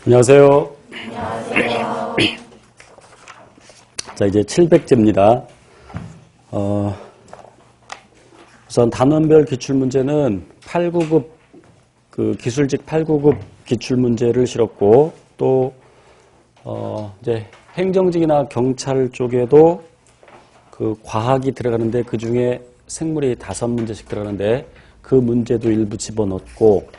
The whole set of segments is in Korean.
안녕하세요. 안녕하세요. 자, 이제 700제입니다. 우선 단원별 기출문제는 8, 9급, 기술직 8, 9급 기출문제를 실었고, 또, 이제 행정직이나 경찰 쪽에도 그 과학이 들어가는데 그 중에 생물이 5문제씩 들어가는데 그 문제도 일부 집어넣었고,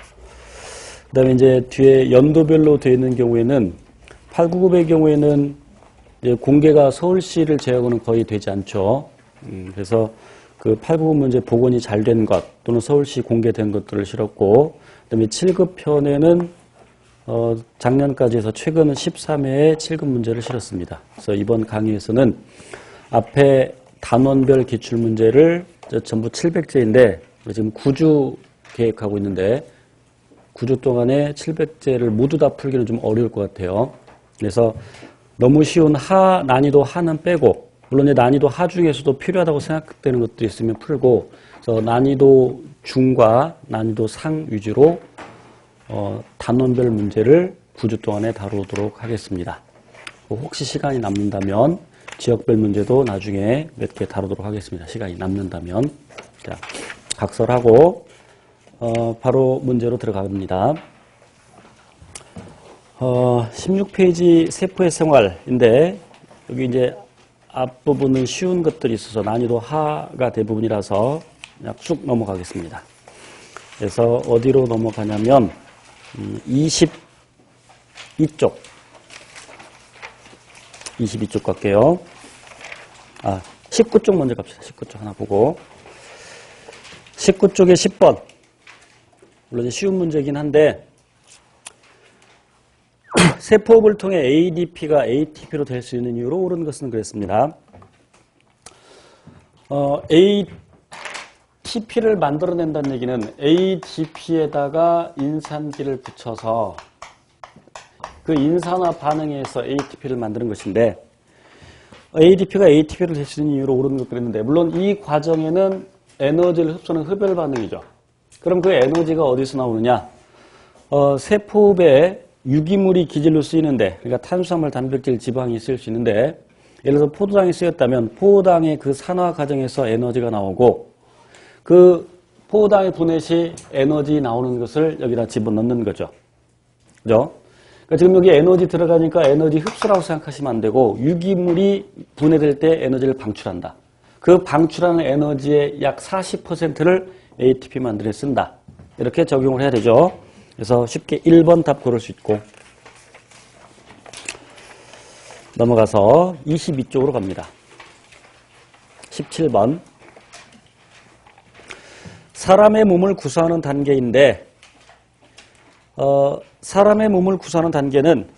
그 다음에 이제 뒤에 연도별로 되어 있는 경우에는 8, 9급의 경우에는 공개가 서울시를 제외하고는 거의 되지 않죠. 그래서 그 8, 9급 문제 복원이 잘 된 것 또는 서울시 공개된 것들을 실었고, 그 다음에 7급 편에는 작년까지 해서 최근 13회의 7급 문제를 실었습니다. 그래서 이번 강의에서는 앞에 단원별 기출문제를 전부 700제인데 지금 9주 계획하고 있는데 9주 동안에 700제를 모두 다 풀기는 좀 어려울 것 같아요. 그래서 너무 쉬운 난이도 하는 빼고, 물론 난이도 하 중에서도 필요하다고 생각되는 것도 있으면 풀고, 그래서 난이도 중과 난이도 상 위주로 단원별 문제를 9주 동안에 다루도록 하겠습니다. 혹시 시간이 남는다면 지역별 문제도 나중에 몇 개 다루도록 하겠습니다. 시간이 남는다면. 자, 각설하고 바로 문제로 들어갑니다. 16페이지 세포의 생활인데 여기 이제 앞부분은 쉬운 것들이 있어서 난이도 하가 대부분이라서 그냥 쑥 넘어가겠습니다. 그래서 어디로 넘어가냐면 22쪽 22쪽 갈게요. 19쪽 먼저 갑시다. 19쪽 하나 보고 19쪽에 10번 물론 쉬운 문제이긴 한데 세포흡을 통해 ADP가 ATP로 될 수 있는 이유로 옳은 것은 그랬습니다. ATP를 만들어낸다는 얘기는 ADP에다가 인산기를 붙여서 그 인산화 반응에 의해서 ATP를 만드는 것인데 ADP가 ATP를 될 수 있는 이유로 옳은 것 그랬는데 물론 이 과정에는 에너지를 흡수하는 흡열 반응이죠. 그럼 그 에너지가 어디서 나오느냐? 세포흡에 유기물이 기질로 쓰이는데, 그러니까 탄수화물, 단백질, 지방이 쓰일 수 있는데, 예를 들어서 포도당이 쓰였다면 포도당의 그 산화 과정에서 에너지가 나오고, 그 포도당의 분해 시 에너지 나오는 것을 여기다 집어넣는 거죠. 그죠? 그러니까 지금 여기 에너지 들어가니까 에너지 흡수라고 생각하시면 안 되고, 유기물이 분해될 때 에너지를 방출한다. 그 방출하는 에너지의 약 40%를 ATP 만들어 쓴다. 이렇게 적용을 해야 되죠. 그래서 쉽게 1번 답 고를 수 있고 넘어가서 22쪽으로 갑니다. 17번 사람의 몸을 구성하는 단계인데 사람의 몸을 구성하는 단계는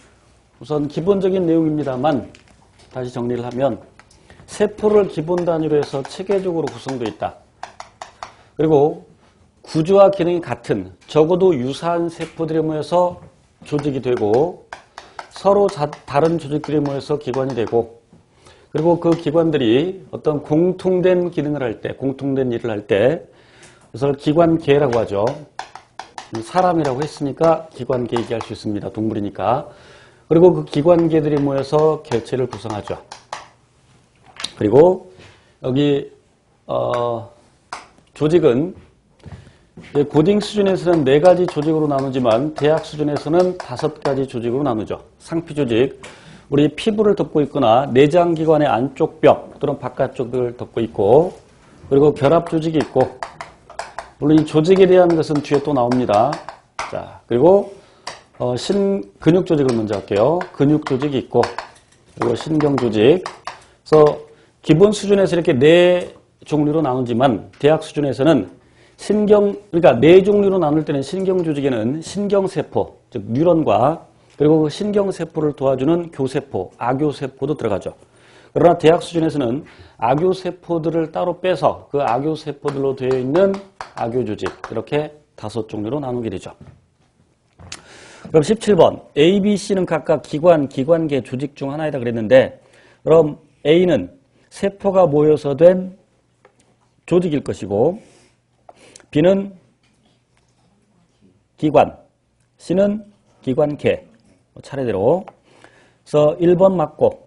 우선 기본적인 내용입니다만 다시 정리를 하면 세포를 기본 단위로 해서 체계적으로 구성되어 있다. 그리고 구조와 기능이 같은 적어도 유사한 세포들이 모여서 조직이 되고 서로 다른 조직들이 모여서 기관이 되고 그리고 그 기관들이 어떤 공통된 기능을 할 때 공통된 일을 할 때 그래서 기관계라고 하죠. 사람이라고 했으니까 기관계 얘기할 수 있습니다. 동물이니까. 그리고 그 기관계들이 모여서 개체를 구성하죠. 그리고 여기 조직은 고딩 수준에서는 4가지 조직으로 나누지만 대학 수준에서는 5가지 조직으로 나누죠. 상피 조직, 우리 피부를 덮고 있거나 내장기관의 안쪽 벽 또는 바깥쪽을 덮고 있고 그리고 결합 조직이 있고 물론 이 조직에 대한 것은 뒤에 또 나옵니다. 자, 그리고 근육 조직을 먼저 할게요. 근육 조직이 있고 그리고 신경 조직. 그래서 기본 수준에서 이렇게 4종류로 나누지만 대학 수준에서는 그러니까 4종류로 나눌 때는 신경 조직에는 신경세포, 즉 뉴런과 그리고 그 신경세포를 도와주는 교세포, 아교세포도 들어가죠. 그러나 대학 수준에서는 아교세포들을 따로 빼서 그 아교세포들로 되어 있는 아교조직, 이렇게 5종류로 나누게 되죠. 그럼 17번, A, B, C는 각각 기관계, 조직 중 하나이다 그랬는데 그럼 A는 세포가 모여서 된 조직일 것이고 B는 기관, C는 기관계, 차례대로. 그래서 1번 맞고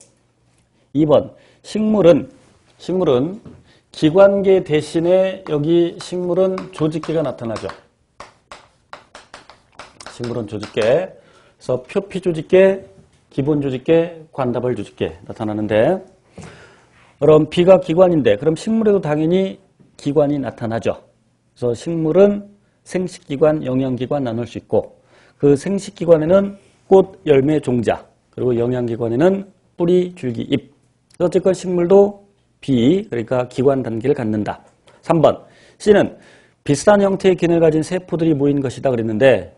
2번 식물은 기관계 대신에 여기 식물은 조직계가 나타나죠. 식물은 조직계. 그래서 표피 조직계, 기본 조직계, 관다발 조직계 나타나는데 그럼 B가 기관인데 그럼 식물에도 당연히 기관이 나타나죠. 그래서 식물은 생식기관, 영양기관 나눌 수 있고 그 생식기관에는 꽃, 열매, 종자 그리고 영양기관에는 뿌리, 줄기, 잎. 어쨌건 식물도 B, 그러니까 기관 단계를 갖는다. 3번 C는 비슷한 형태의 기능을 가진 세포들이 모인 것이다 그랬는데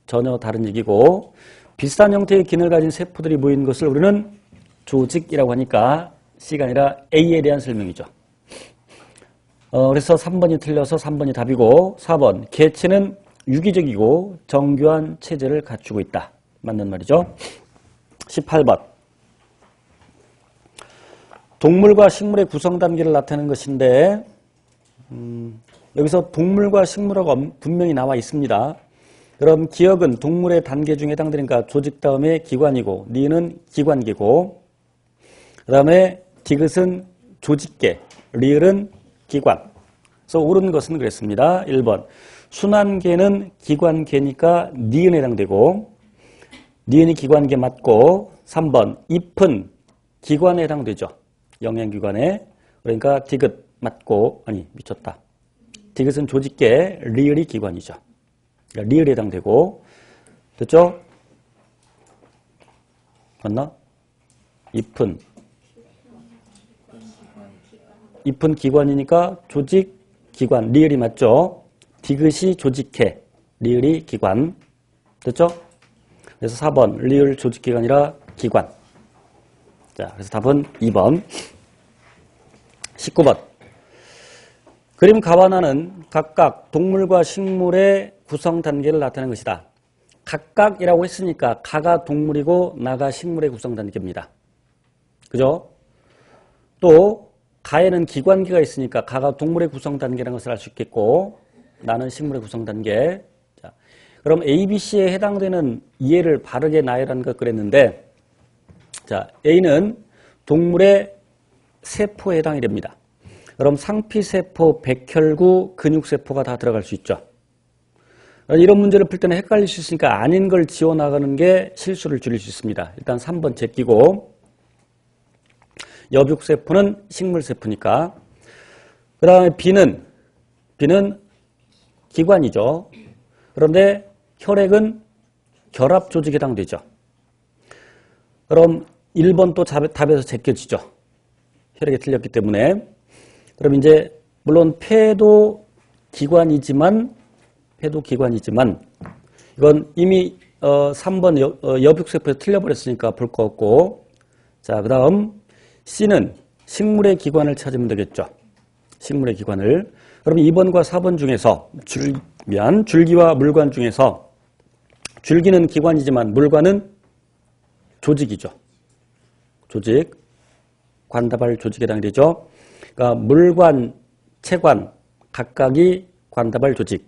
전혀 다른 얘기고 비슷한 형태의 기능을 가진 세포들이 모인 것을 우리는 조직이라고 하니까 C가 아니라 A에 대한 설명이죠. 그래서 3번이 틀려서 3번이 답이고 4번 개체는 유기적이고 정교한 체제를 갖추고 있다. 맞는 말이죠. 18번 동물과 식물의 구성 단계를 나타내는 것인데 여기서 동물과 식물하고 분명히 나와 있습니다. 그럼 기역은 동물의 단계 중에 해당되니까 조직 다음에 기관이고 니은 기관계고 그 다음에 디귿은 조직계, 리을은 기관. 그래서 옳은 것은 그랬습니다. 1번 순환계는 기관계니까 니은에 해당되고 니은이 기관계 맞고 3번 잎은 기관에 해당되죠. 영양기관에. 그러니까 디귿 맞고 아니 미쳤다. 디귿은 조직계, 리을이 기관이죠. 그러니까 리을에 해당되고 됐죠? 맞나? 잎은 기관이니까 조직, 기관, 리을이 맞죠? 디귿이 조직계, 리을이 기관. 됐죠? 그래서 4번 리을 조직기관이라 기관. 자, 그래서 답은 2번. 19번. 그림 가와나는 각각 동물과 식물의 구성 단계를 나타내는 것이다. 각각이라고 했으니까 가가 동물이고 나가 식물의 구성 단계입니다. 그죠? 또 가에는 기관계가 있으니까 가가 동물의 구성 단계라는 것을 알 수 있겠고 나는 식물의 구성 단계. 자, 그럼 A, B, C에 해당되는 이해를 바르게 나열하는 것 그랬는데 자, A는 동물의 세포에 해당이 됩니다. 그럼 상피세포, 백혈구, 근육세포가 다 들어갈 수 있죠. 이런 문제를 풀 때는 헷갈릴 수 있으니까 아닌 걸 지워나가는 게 실수를 줄일 수 있습니다. 일단 3번 제끼고 여육세포는 식물세포니까 그 다음에 B는 기관이죠. 그런데 혈액은 결합조직에 해당되죠. 그럼 1번 또 답에서 제껴지죠. 혈액이 틀렸기 때문에. 그럼 이제 물론 폐도 기관이지만 이건 이미 3번 여육세포에서 틀려버렸으니까 볼 거 없고 자, 그 다음 C는 식물의 기관을 찾으면 되겠죠. 식물의 기관을. 그럼 2번과 4번 중에서 줄기와 물관 중에서 줄기는 기관이지만 물관은 조직이죠. 조직. 관다발 조직에 해당되죠. 그러니까 물관, 체관 각각이 관다발 조직.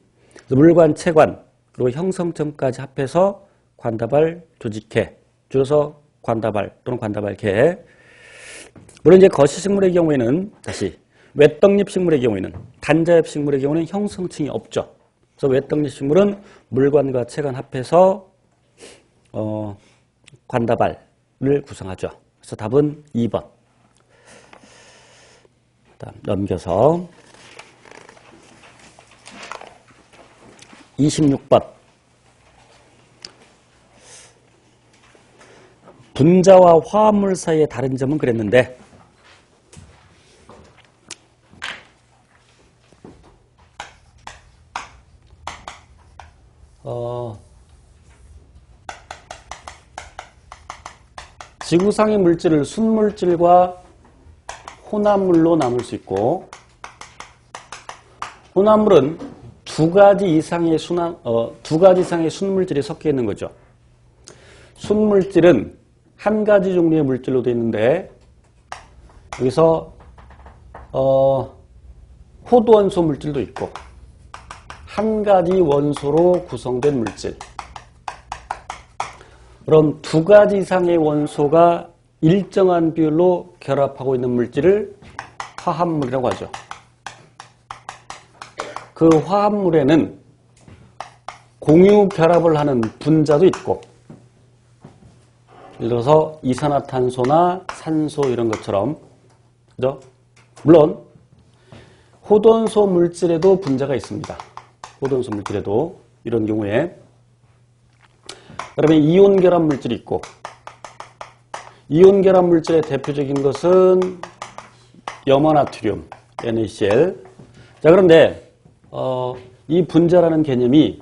물관, 체관 그리고 형성점까지 합해서 관다발 조직계. 줄여서 관다발 또는 관다발계. 물론 이제 거시식물의 경우에는 다시 외떡잎 식물의 경우에는 단자엽 식물의 경우는 형성층이 없죠. 그래서 외떡잎 식물은 물관과 체관 합해서 관다발을 구성하죠. 그래서 답은 2번. 넘겨서 26번. 분자와 화합물 사이의 다른 점은 그랬는데 지구상의 물질을 순물질과 혼합물로 나눌 수 있고 혼합물은 두 가지 이상의 순물질이 섞여 있는 거죠. 순물질은 한 가지 종류의 물질로 되어 있는데 여기서 호두원소 물질도 있고 한 가지 원소로 구성된 물질. 그럼 두 가지 이상의 원소가 일정한 비율로 결합하고 있는 물질을 화합물이라고 하죠. 그 화합물에는 공유 결합을 하는 분자도 있고, 예를 들어서 이산화탄소나 산소 이런 것처럼, 그죠? 물론 호돈소 물질에도 분자가 있습니다. 호돈소 물질에도 이런 경우에. 그다음에 이온 결합 물질이 있고, 이온 결합 물질의 대표적인 것은 염화나트륨, NaCl. 자, 그런데 이 분자라는 개념이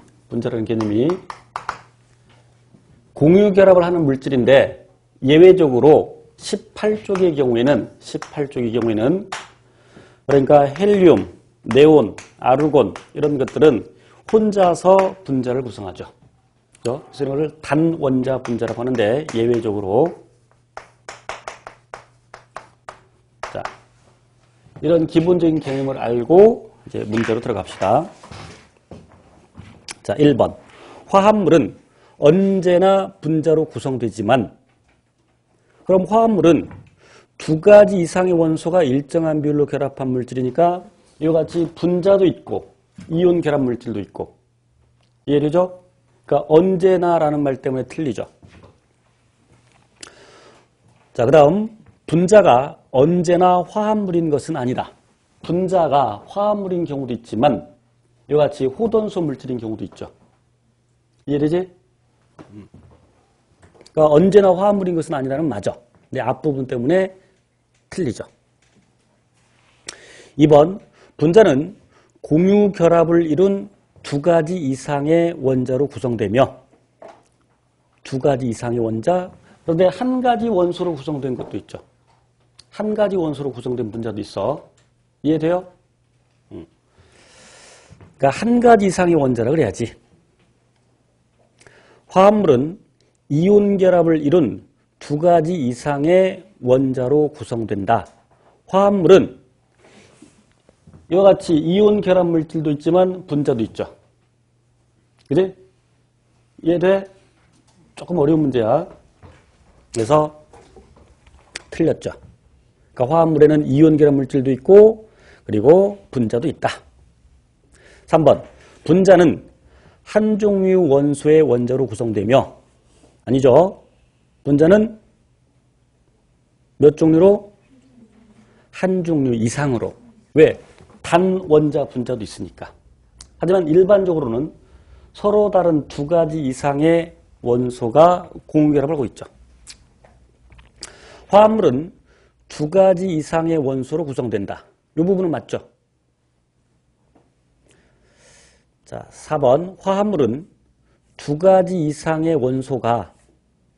공유 결합을 하는 물질인데, 예외적으로 18쪽의 경우에는 그러니까 헬륨, 네온, 아르곤 이런 것들은 혼자서 분자를 구성하죠. 그래서 이걸 단원자 분자라고 하는데, 예외적으로 자, 이런 기본적인 개념을 알고 이제 문제로 들어갑시다. 자, 1번. 화합물은 언제나 분자로 구성되지만, 그럼 화합물은 두 가지 이상의 원소가 일정한 비율로 결합한 물질이니까 이와 같이 분자도 있고 이온 결합 물질도 있고, 이해되죠? 그러니까 언제나라는 말 때문에 틀리죠. 자, 그다음 분자가 언제나 화합물인 것은 아니다. 분자가 화합물인 경우도 있지만 이와 같이 호돈소 물질인 경우도 있죠. 이해되지? 그러니까 언제나 화합물인 것은 아니라는 맞아. 근데 앞부분 때문에 틀리죠. 2번. 분자는 공유 결합을 이룬 두 가지 이상의 원자로 구성되며, 두 가지 이상의 원자, 그런데 한 가지 원소로 구성된 것도 있죠. 한 가지 원소로 구성된 분자도 있어. 이해돼요? 그러니까 한 가지 이상의 원자라 그래야지. 화합물은 이온 결합을 이룬 두 가지 이상의 원자로 구성된다. 화합물은 이와 같이 이온 결합 물질도 있지만 분자도 있죠. 그지? 이해돼? 조금 어려운 문제야. 그래서 틀렸죠. 그러니까 화합물에는 이온 결합 물질도 있고 그리고 분자도 있다. 3번. 분자는 한 종류 원소의 원자로 구성되며, 아니죠. 분자는 몇 종류로? 한 종류 이상으로. 왜? 단원자 분자도 있으니까. 하지만 일반적으로는 서로 다른 두 가지 이상의 원소가 공유결합을 하고 있죠. 화합물은 두 가지 이상의 원소로 구성된다. 이 부분은 맞죠? 자, 4번. 화합물은 두 가지 이상의 원소가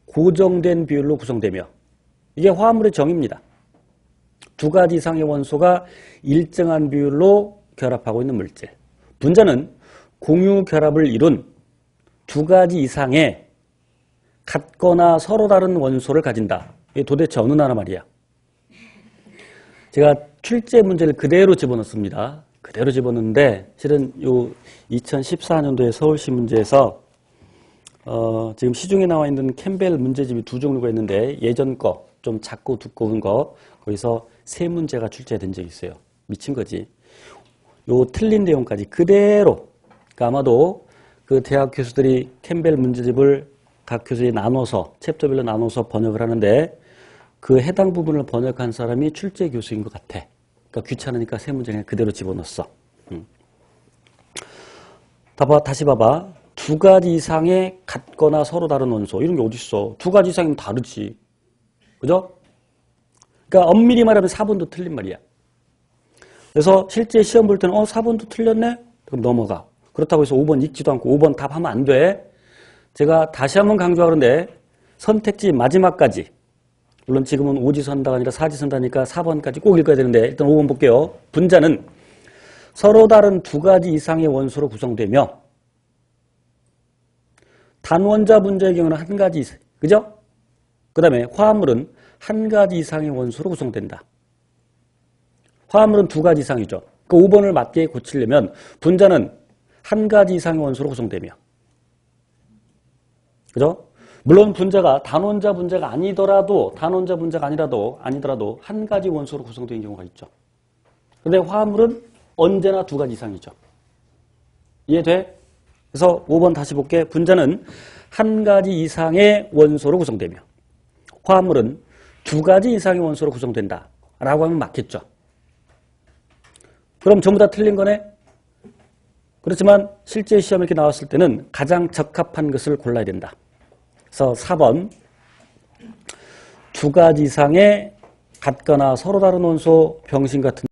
고정된 비율로 구성되며, 이게 화합물의 정의입니다. 두 가지 이상의 원소가 일정한 비율로 결합하고 있는 물질. 분자는 공유 결합을 이룬 두 가지 이상의 같거나 서로 다른 원소를 가진다. 이게 도대체 어느 나라 말이야? 제가 출제 문제를 그대로 집어넣습니다. 그대로 집어넣는데, 실은 요 2014년도에 서울시 문제에서 지금 시중에 나와 있는 캠벨 문제집이 두 종류가 있는데, 예전 거 좀 작고 두꺼운 거, 거기서 세 문제가 출제된 적이 있어요. 미친 거지. 요 틀린 내용까지 그대로. 그러니까 아마도 그 대학 교수들이 캠벨 문제집을 각 교수들이 나눠서 챕터별로 나눠서 번역을 하는데, 그 해당 부분을 번역한 사람이 출제 교수인 것 같아. 그러니까 귀찮으니까 세 문제 그냥 그대로 집어넣었어. 다시 봐봐. 두 가지 이상의 같거나 서로 다른 원소, 이런 게 어딨어. 두 가지 이상이면 다르지. 그죠? 그러니까 엄밀히 말하면 4번도 틀린 말이야. 그래서 실제 시험 볼 때는 4번도 틀렸네? 그럼 넘어가. 그렇다고 해서 5번 읽지도 않고 5번 답하면 안 돼. 제가 다시 한번 강조하는데, 선택지 마지막까지, 물론 지금은 오지선다가 아니라 사지선다니까 4번까지 꼭 읽어야 되는데, 일단 5번 볼게요. 분자는 서로 다른 두 가지 이상의 원소로 구성되며, 단원자 분자의 경우는 한 가지, 그죠? 그 다음에 화합물은 한 가지 이상의 원소로 구성된다. 화합물은 두 가지 이상이죠. 그 5번을 맞게 고치려면 분자는 한 가지 이상의 원소로 구성되며, 그죠? 물론 분자가 단원자 분자가 아니더라도 한 가지 원소로 구성되는 경우가 있죠. 근데 화합물은 언제나 두 가지 이상이죠. 이해돼? 그래서 5번 다시 볼게. 분자는 한 가지 이상의 원소로 구성되며 화합물은 두 가지 이상의 원소로 구성된다 라고 하면 맞겠죠. 그럼 전부 다 틀린 거네? 그렇지만 실제 시험에 이렇게 나왔을 때는 가장 적합한 것을 골라야 된다. 그래서 4번 두 가지 이상의 같거나 서로 다른 원소 병신 같은